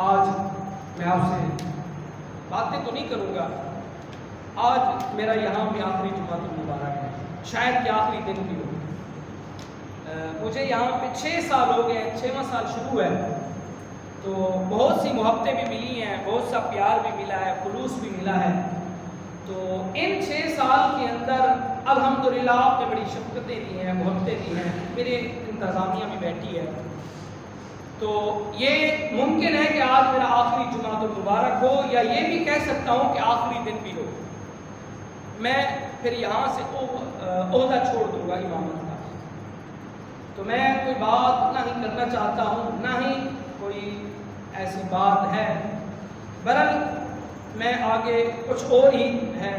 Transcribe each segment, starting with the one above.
آج میں آپ سے باتیں تو نہیں کروں گا. آج میرا یہاں پہ آخری جمعہ مبارک ہے، شاید کہ آخری دن بھی ہو. مجھے یہاں پہ 6 سال ہو گئے، 6واں سال شروع ہے، تو بہت سی محبتیں بھی ملی ہیں، بہت سا پیار بھی ملا ہے، خلوص بھی ملا ہے. تو ان 6 سال کے اندر الحمدللہ آپ نے بڑی شفقتیں دی ہیں، محبتیں دی ہیں، میرے انتظامیہ بھی بیٹھی ہے. تو یہ ممکن ہے کہ آج میرا آخری جمعہ تو مبارک ہو، یا یہ بھی کہہ سکتا ہوں کہ آخری دن بھی ہو. میں پھر یہاں سے عہدہ چھوڑ دوں گا امامت کا. تو میں کوئی بات نہ ہی کرنا چاہتا ہوں، نہ ہی کوئی ایسی بات ہے. بہرحال میں آگے کچھ اور ہی ہے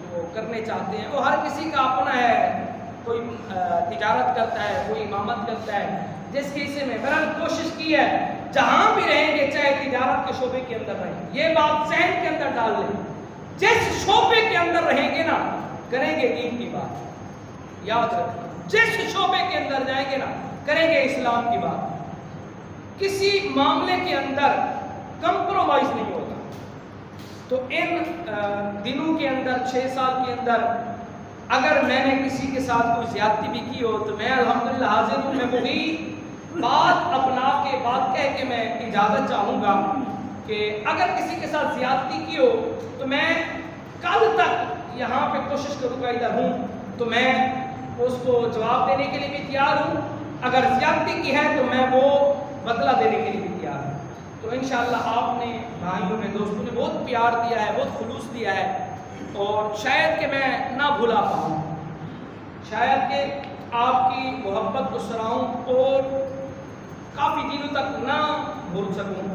جو کرنے چاہتے ہیں، وہ ہر کسی کا اپنا ہے. کوئی تجارت کرتا ہے، کوئی امامت کرتا ہے، جس کے حصے میں. بہرحال کوشش کی ہے جہاں بھی رہیں گے، چاہے تجارت کے شعبے کے اندر رہیں، یہ بات ذہن کے اندر ڈال لیں، جس شعبے کے اندر رہیں گے نا کریں گے دین کی بات. یاد رکھنا، جس شعبے کے اندر جائیں گے نا کریں گے اسلام کی بات. کسی معاملے کے اندر کمپرومائز نہیں ہوگا. تو ان دنوں کے اندر 6 سال کے اندر اگر میں نے کسی کے ساتھ کوئی زیادتی بھی کی ہو تو میں الحمدللہ حاضر ہوں. میں وہی بات اپنا کے بات کہہ کے میں اجازت چاہوں گا کہ اگر کسی کے ساتھ زیادتی کی ہو تو میں کل تک یہاں پہ کوشش کروں گا، ادھر ہوں تو میں اس کو جواب دینے کے لیے بھی تیار ہوں. اگر زیادتی کی ہے تو میں وہ بدلہ دینے کے لیے بھی تیار ہوں. تو انشاءاللہ آپ نے بھائیوں نے، دوستوں نے بہت پیار دیا ہے، بہت خلوص دیا ہے، اور شاید کہ میں نہ بھلا پاؤں، شاید کہ آپ کی محبت کو سراہوں اور کافی دنوں تک نہ بھول سکوں.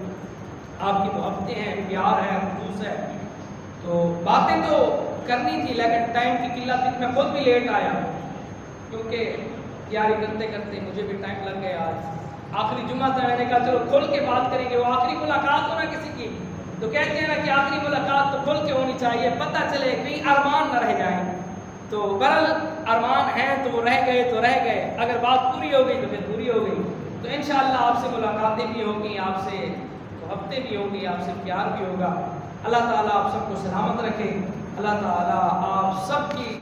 آپ کی محبتیں ہیں، پیار ہے، خلوص ہے. تو باتیں تو کرنی تھی لیکن ٹائم کی قلت تھی. میں خود بھی لیٹ آیا کیونکہ تیاری کرتے کرتے مجھے بھی ٹائم لگ گیا. آج آخری جمعہ تھا، میں نے کہا چلو کھل کے بات کریں گے. وہ آخری ملاقات ہو نا کسی کی، تو کہتے ہیں نا کہ آخری ملاقات تو کھل کے ہونی چاہیے، پتہ چلے کہیں ارمان نہ رہ جائیں. تو بہرحال ارمان ہیں تو وہ رہ گئے تو رہ گئے، اگر بات پوری ہو گئی تو پھر پوری ہو گئی. تو انشاءاللہ آپ سے ملاقاتیں بھی ہوگی، آپ سے محبتیں بھی ہوگی، آپ سے پیار بھی ہوگا. اللہ تعالیٰ آپ سب کو سلامت رکھے. اللہ تعالیٰ آپ سب کی